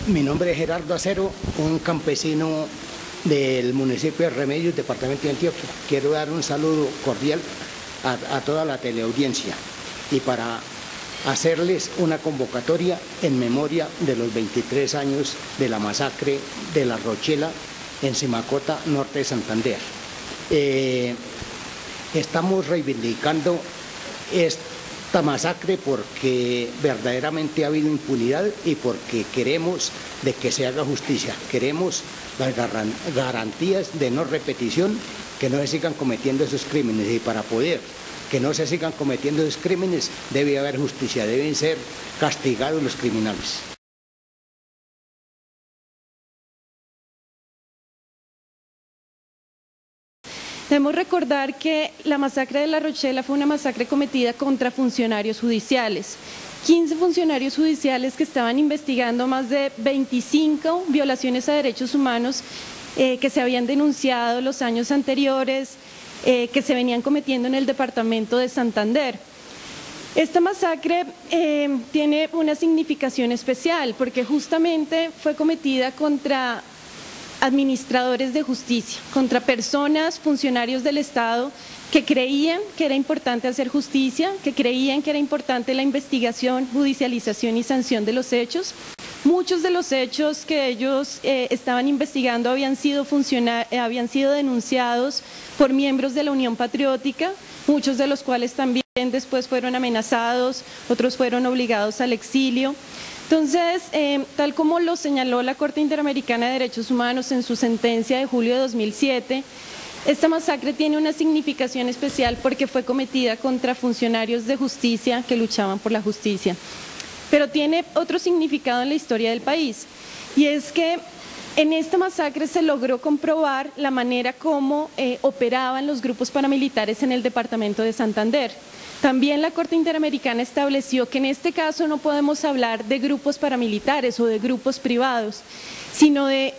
Mi nombre es Gerardo Acero, un campesino del municipio de Remedios, departamento de Antioquia. Quiero dar un saludo cordial a toda la teleaudiencia y para hacerles una convocatoria en memoria de los 23 años de la masacre de La Rochela en Simacota, norte de Santander. Estamos reivindicando esta masacre porque verdaderamente ha habido impunidad y porque queremos de que se haga justicia, queremos las garantías de no repetición, que no se sigan cometiendo esos crímenes, y para poder que no se sigan cometiendo esos crímenes debe haber justicia, deben ser castigados los criminales. Debemos recordar que la masacre de La Rochela fue una masacre cometida contra funcionarios judiciales. 15 funcionarios judiciales que estaban investigando más de 25 violaciones a derechos humanos que se habían denunciado los años anteriores, que se venían cometiendo en el departamento de Santander. Esta masacre tiene una significación especial porque justamente fue cometida contra administradores de justicia, contra personas, funcionarios del Estado que creían que era importante hacer justicia, que creían que era importante la investigación, judicialización y sanción de los hechos. Muchos de los hechos que ellos estaban investigando habían sido denunciados por miembros de la Unión Patriótica, muchos de los cuales también después fueron amenazados, otros fueron obligados al exilio. Entonces, tal como lo señaló la Corte Interamericana de Derechos Humanos en su sentencia de julio de 2007, esta masacre tiene una significación especial porque fue cometida contra funcionarios de justicia que luchaban por la justicia. Pero tiene otro significado en la historia del país, y es que en esta masacre se logró comprobar la manera como operaban los grupos paramilitares en el departamento de Santander. También la Corte Interamericana estableció que en este caso no podemos hablar de grupos paramilitares o de grupos privados, sino de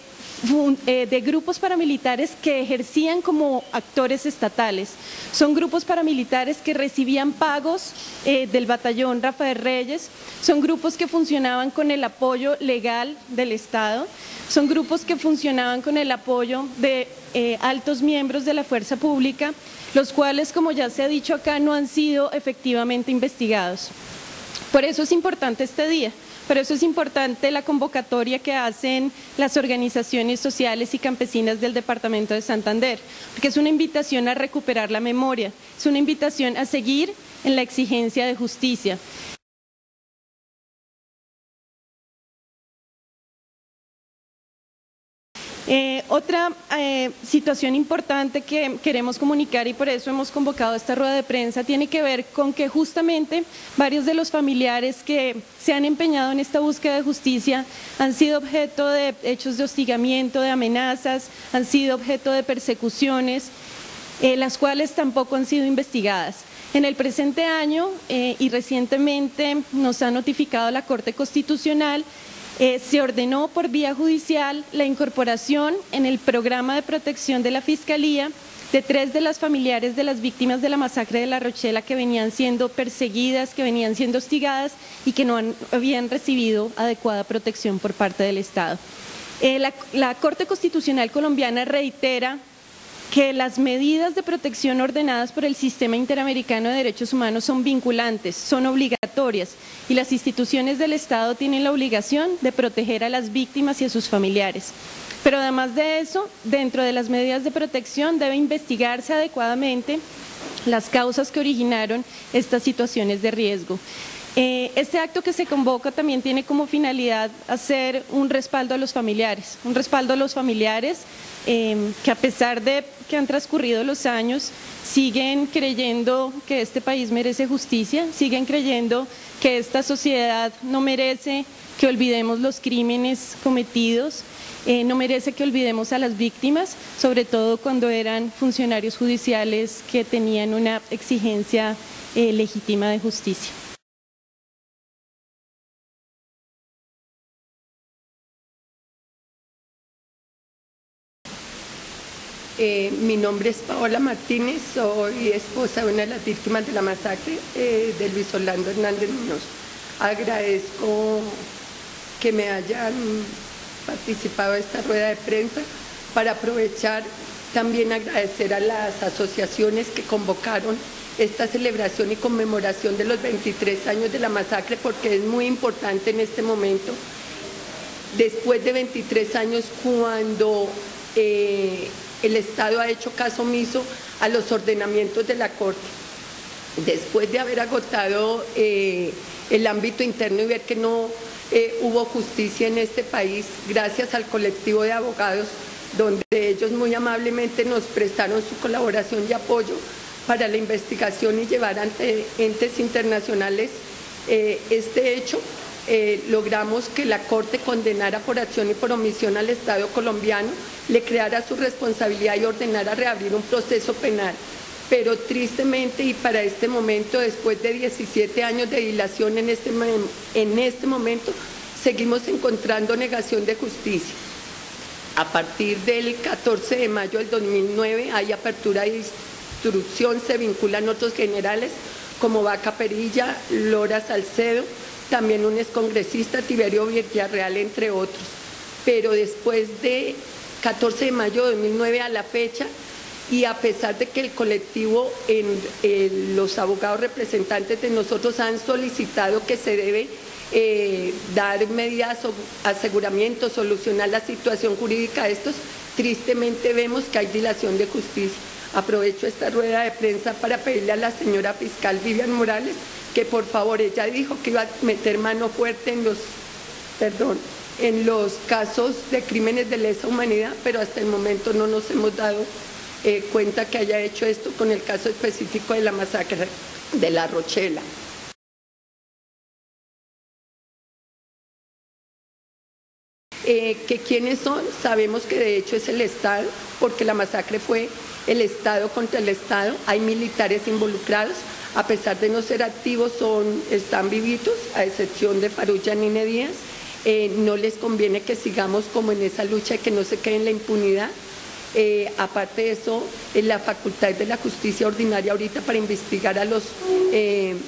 grupos paramilitares que ejercían como actores estatales. Son grupos paramilitares que recibían pagos del batallón Rafael Reyes, son grupos que funcionaban con el apoyo legal del Estado, son grupos que funcionaban con el apoyo de altos miembros de la fuerza pública, los cuales, como ya se ha dicho acá, no han sido efectivamente investigados. Por eso es importante este día. Por eso es importante la convocatoria que hacen las organizaciones sociales y campesinas del departamento de Santander, porque es una invitación a recuperar la memoria, es una invitación a seguir en la exigencia de justicia. Otra situación importante que queremos comunicar, y por eso hemos convocado esta rueda de prensa, tiene que ver con que justamente varios de los familiares que se han empeñado en esta búsqueda de justicia han sido objeto de hechos de hostigamiento, de amenazas, han sido objeto de persecuciones, las cuales tampoco han sido investigadas. En el presente año y recientemente nos ha notificado la Corte Constitucional, se ordenó por vía judicial la incorporación en el programa de protección de la Fiscalía de 3 de las familiares de las víctimas de la masacre de La Rochela que venían siendo perseguidas, que venían siendo hostigadas y que no habían recibido adecuada protección por parte del Estado. La Corte Constitucional colombiana reitera que las medidas de protección ordenadas por el Sistema Interamericano de Derechos Humanos son vinculantes, son obligatorias, y las instituciones del Estado tienen la obligación de proteger a las víctimas y a sus familiares. Pero además de eso, dentro de las medidas de protección debe investigarse adecuadamente las causas que originaron estas situaciones de riesgo. Este acto que se convoca también tiene como finalidad hacer un respaldo a los familiares, que a pesar de que han transcurrido los años, siguen creyendo que este país merece justicia, siguen creyendo que esta sociedad no merece que olvidemos los crímenes cometidos, no merece que olvidemos a las víctimas, sobre todo cuando eran funcionarios judiciales que tenían una exigencia legítima de justicia. Mi nombre es Paola Martínez, soy esposa de una de las víctimas de la masacre de Luis Orlando Hernández Muñoz. Agradezco que me hayan participado en esta rueda de prensa para aprovechar también agradecer a las asociaciones que convocaron esta celebración y conmemoración de los 23 años de la masacre, porque es muy importante en este momento, después de 23 años, cuando el Estado ha hecho caso omiso a los ordenamientos de la Corte, después de haber agotado el ámbito interno y ver que no hubo justicia en este país, gracias al colectivo de abogados, donde ellos muy amablemente nos prestaron su colaboración y apoyo para la investigación y llevar ante entes internacionales este hecho. Logramos que la Corte condenara por acción y por omisión al Estado colombiano, le creara su responsabilidad y ordenara reabrir un proceso penal. Pero tristemente, y para este momento, después de 17 años de dilación, en este momento seguimos encontrando negación de justicia. A partir del 14 de mayo del 2009 hay apertura de instrucción, se vinculan otros generales como Vaca Perilla, Lora Salcedo, también un excongresista, Tiberio Villarreal, entre otros. Pero después de 14 de mayo de 2009 a la fecha, y a pesar de que el colectivo, los abogados representantes de nosotros han solicitado que se debe dar medidas, aseguramiento, solucionar la situación jurídica de estos, tristemente vemos que hay dilación de justicia. Aprovecho esta rueda de prensa para pedirle a la señora fiscal Vivian Morales que por favor, ella dijo que iba a meter mano fuerte en los casos de crímenes de lesa humanidad, pero hasta el momento no nos hemos dado cuenta que haya hecho esto con el caso específico de la masacre de La Rochela. ¿Que quiénes son? Sabemos que de hecho es el Estado, porque la masacre fue el Estado contra el Estado, hay militares involucrados, a pesar de no ser activos, están vivitos, a excepción de Farrugia Nine Díaz. No les conviene que sigamos como en esa lucha y que no se quede en la impunidad. Aparte de eso, la facultad de la justicia ordinaria ahorita para investigar a los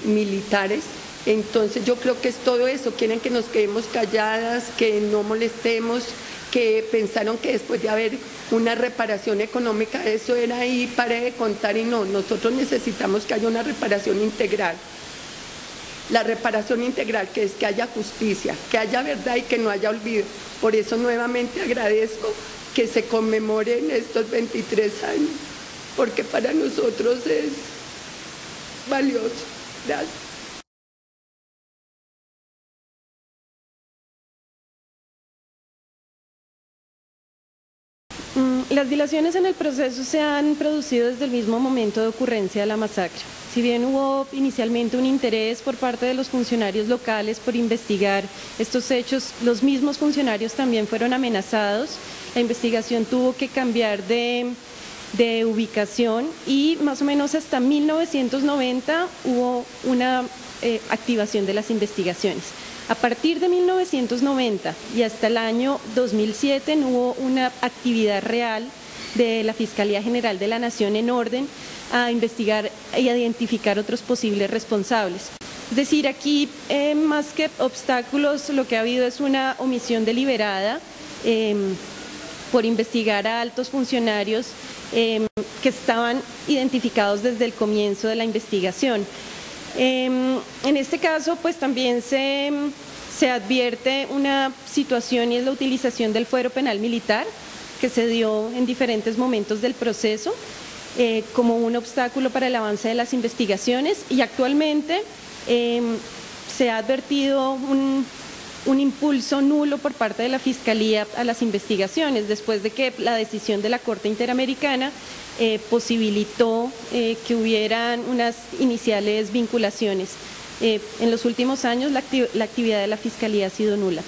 militares. Entonces yo creo que es todo eso, quieren que nos quedemos calladas, que no molestemos, que pensaron que después de haber una reparación económica, eso era ahí, pare de contar, y no, nosotros necesitamos que haya una reparación integral. La reparación integral, que es que haya justicia, que haya verdad y que no haya olvido. Por eso nuevamente agradezco que se conmemoren estos 23 años, porque para nosotros es valioso. Gracias. Las dilaciones en el proceso se han producido desde el mismo momento de ocurrencia de la masacre. Si bien hubo inicialmente un interés por parte de los funcionarios locales por investigar estos hechos, los mismos funcionarios también fueron amenazados. La investigación tuvo que cambiar de ubicación y más o menos hasta 1990 hubo una activación de las investigaciones. A partir de 1990 y hasta el año 2007 no hubo una actividad real de la Fiscalía General de la Nación en orden a investigar y a identificar otros posibles responsables. Es decir, aquí más que obstáculos lo que ha habido es una omisión deliberada por investigar a altos funcionarios que estaban identificados desde el comienzo de la investigación. En este caso, pues también se advierte una situación y es la utilización del fuero penal militar que se dio en diferentes momentos del proceso. como un obstáculo para el avance de las investigaciones, y actualmente se ha advertido un impulso nulo por parte de la Fiscalía a las investigaciones, después de que la decisión de la Corte Interamericana posibilitó que hubieran unas iniciales vinculaciones. En los últimos años la actividad de la Fiscalía ha sido nula.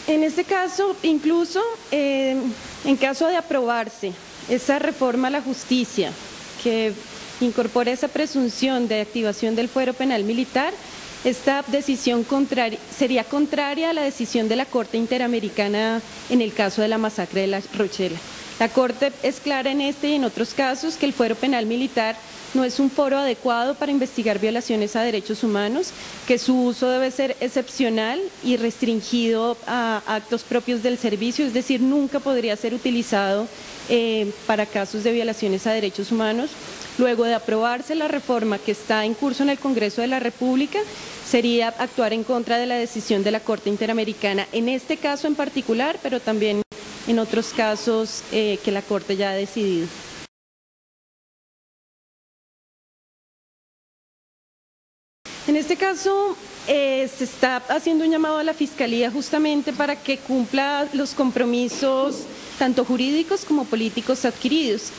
En este caso, incluso en caso de aprobarse esa reforma a la justicia que incorpora esa presunción de activación del fuero penal militar, esta decisión sería contraria a la decisión de la Corte Interamericana en el caso de la masacre de La Rochela. La Corte es clara en este y en otros casos que el fuero penal militar no es un foro adecuado para investigar violaciones a derechos humanos, que su uso debe ser excepcional y restringido a actos propios del servicio, es decir, nunca podría ser utilizado para casos de violaciones a derechos humanos. Luego de aprobarse la reforma que está en curso en el Congreso de la República, sería actuar en contra de la decisión de la Corte Interamericana, en este caso en particular, pero también en otros casos que la Corte ya ha decidido. En este caso, se está haciendo un llamado a la Fiscalía justamente para que cumpla los compromisos tanto jurídicos como políticos adquiridos.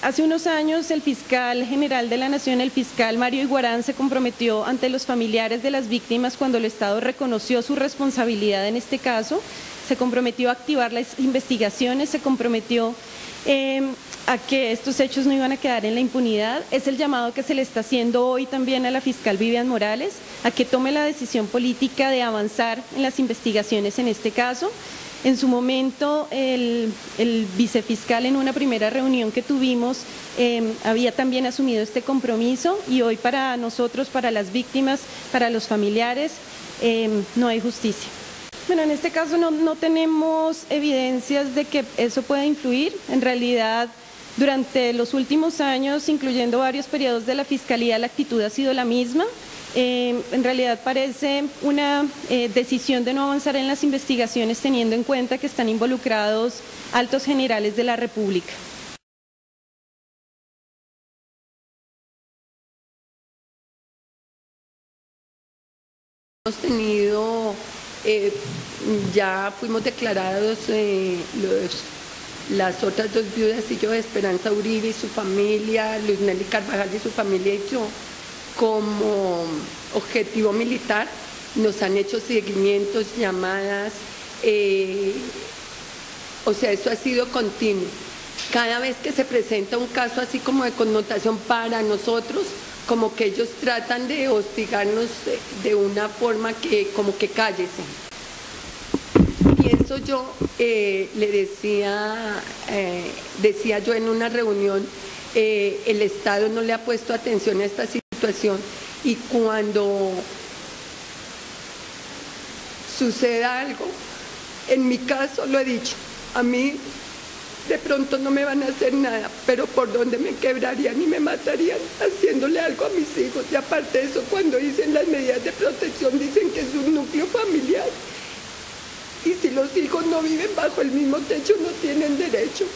Hace unos años el fiscal general de la Nación, el fiscal Mario Iguarán, se comprometió ante los familiares de las víctimas cuando el Estado reconoció su responsabilidad en este caso, se comprometió a activar las investigaciones, se comprometió a que estos hechos no iban a quedar en la impunidad. Es el llamado que se le está haciendo hoy también a la fiscal Vivian Morales, a que tome la decisión política de avanzar en las investigaciones en este caso. En su momento, el vicefiscal, en una primera reunión que tuvimos, había también asumido este compromiso, y hoy para nosotros, para las víctimas, para los familiares, no hay justicia. Bueno, en este caso no tenemos evidencias de que eso pueda influir. En realidad, durante los últimos años, incluyendo varios periodos de la Fiscalía, la actitud ha sido la misma. En realidad parece una decisión de no avanzar en las investigaciones, teniendo en cuenta que están involucrados altos generales de la República. Hemos tenido, ya fuimos declarados las otras dos viudas y yo, Esperanza Uribe y su familia, Luz Nelly Carvajal y su familia y yo, como objetivo militar. Nos han hecho seguimientos, llamadas, o sea, eso ha sido continuo. Cada vez que se presenta un caso así como de connotación para nosotros, como que ellos tratan de hostigarnos de una forma que como que cállese. Pienso yo, le decía yo en una reunión, el Estado no le ha puesto atención a esta situación, y cuando suceda algo, en mi caso lo he dicho, a mí de pronto no me van a hacer nada, pero por donde me quebrarían y me matarían haciéndole algo a mis hijos. Y aparte de eso, cuando dicen las medidas de protección, dicen que es un núcleo familiar, y si los hijos no viven bajo el mismo techo, no tienen derecho.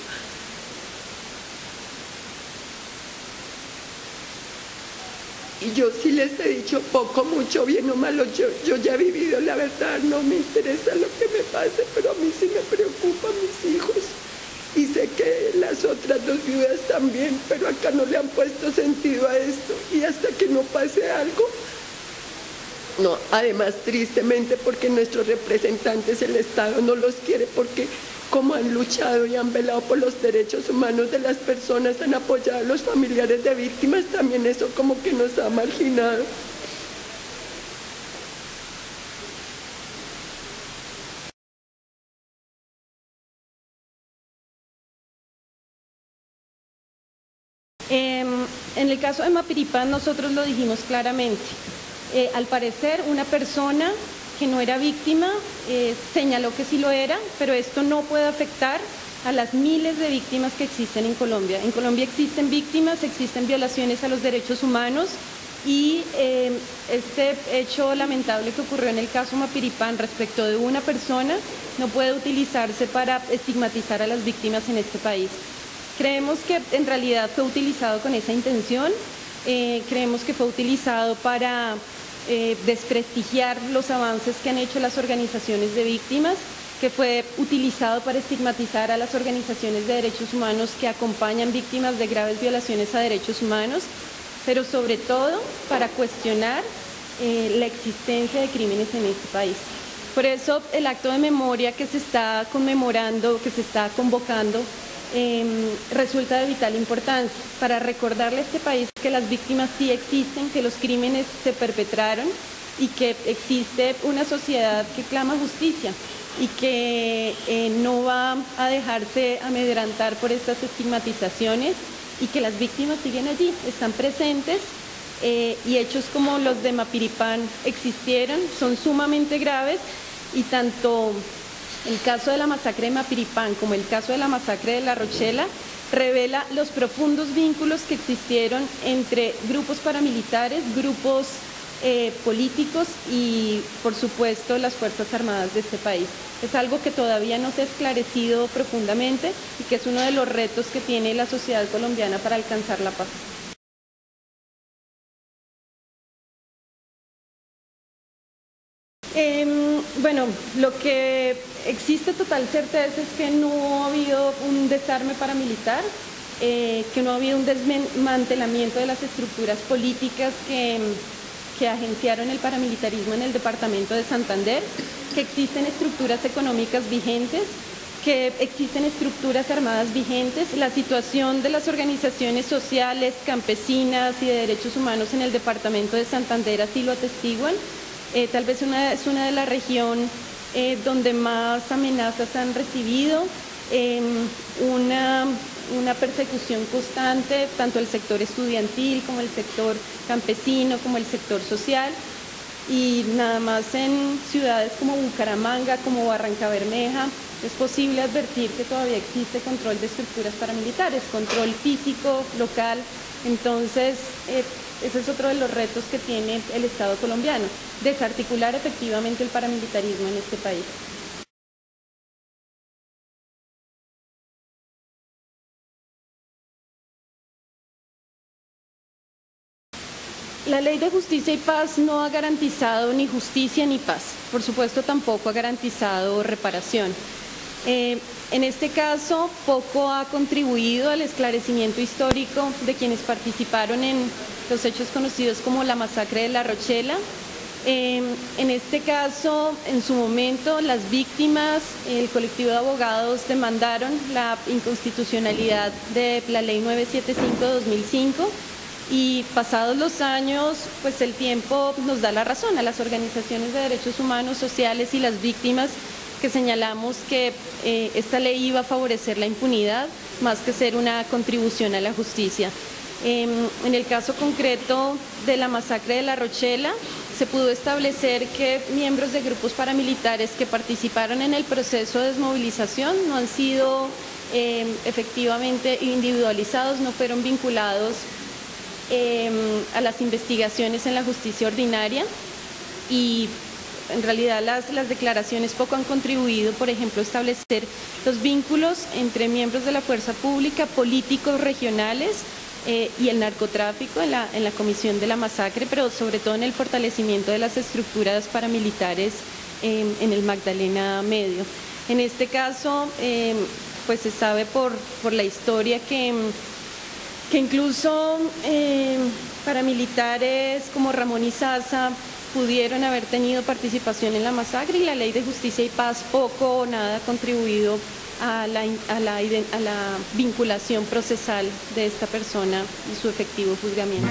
Y yo sí les he dicho, poco, mucho, bien o malo, yo ya he vivido, la verdad, no me interesa lo que me pase, pero a mí sí me preocupan mis hijos. Y sé que las otras dos viudas también, pero acá no le han puesto sentido a esto. Y hasta que no pase algo, no, además tristemente porque nuestros representantes, el Estado no los quiere, porque como han luchado y han velado por los derechos humanos de las personas, han apoyado a los familiares de víctimas, también eso como que nos ha marginado. En el caso de Mapiripán nosotros lo dijimos claramente. Al parecer una persona que no era víctima señaló que sí lo era, pero esto no puede afectar a las miles de víctimas que existen en Colombia. En Colombia existen víctimas, existen violaciones a los derechos humanos, y este hecho lamentable que ocurrió en el caso Mapiripán respecto de una persona no puede utilizarse para estigmatizar a las víctimas en este país. Creemos que en realidad fue utilizado con esa intención, creemos que fue utilizado para desprestigiar los avances que han hecho las organizaciones de víctimas, que fue utilizado para estigmatizar a las organizaciones de derechos humanos que acompañan víctimas de graves violaciones a derechos humanos, pero sobre todo para cuestionar la existencia de crímenes en este país. Por eso el acto de memoria que se está conmemorando, que se está convocando, resulta de vital importancia para recordarle a este país que las víctimas sí existen, que los crímenes se perpetraron y que existe una sociedad que clama justicia y que no va a dejarse amedrentar por estas estigmatizaciones y que las víctimas siguen allí, están presentes y hechos como los de Mapiripán existieron, son sumamente graves y tanto el caso de la masacre de Mapiripán como el caso de la masacre de La Rochela revela los profundos vínculos que existieron entre grupos paramilitares, grupos políticos y, por supuesto, las Fuerzas Armadas de este país. Es algo que todavía no se ha esclarecido profundamente y que es uno de los retos que tiene la sociedad colombiana para alcanzar la paz. Bueno, lo que existe total certeza es que no ha habido un desarme paramilitar, que no ha habido un desmantelamiento de las estructuras políticas que agenciaron el paramilitarismo en el departamento de Santander, que existen estructuras económicas vigentes, que existen estructuras armadas vigentes. La situación de las organizaciones sociales, campesinas y de derechos humanos en el departamento de Santander así lo atestiguan. Tal vez es una de las regiones donde más amenazas han recibido, una persecución constante, tanto el sector estudiantil como el sector campesino, como el sector social, y nada más en ciudades como Bucaramanga, como Barrancabermeja, es posible advertir que todavía existe control de estructuras paramilitares, control físico, local. Entonces, ese es otro de los retos que tiene el Estado colombiano, desarticular efectivamente el paramilitarismo en este país. La Ley de Justicia y Paz no ha garantizado ni justicia ni paz. Por supuesto, tampoco ha garantizado reparación. En este caso, poco ha contribuido al esclarecimiento histórico de quienes participaron en los hechos conocidos como la masacre de La Rochela. En este caso, en su momento, las víctimas, el colectivo de abogados demandaron la inconstitucionalidad de la Ley 975/2005 y pasados los años, pues el tiempo nos da la razón a las organizaciones de derechos humanos, sociales y las víctimas que señalamos que esta ley iba a favorecer la impunidad más que ser una contribución a la justicia. En el caso concreto de la masacre de La Rochela, se pudo establecer que miembros de grupos paramilitares que participaron en el proceso de desmovilización no han sido efectivamente individualizados, no fueron vinculados a las investigaciones en la justicia ordinaria y en realidad las declaraciones poco han contribuido, por ejemplo, a establecer los vínculos entre miembros de la fuerza pública, políticos regionales y el narcotráfico en la comisión de la masacre, pero sobre todo en el fortalecimiento de las estructuras paramilitares en el Magdalena Medio. En este caso, pues se sabe por la historia que incluso paramilitares como Ramón Izaza pudieron haber tenido participación en la masacre y la Ley de Justicia y Paz poco o nada ha contribuido a la vinculación procesal de esta persona y su efectivo juzgamiento.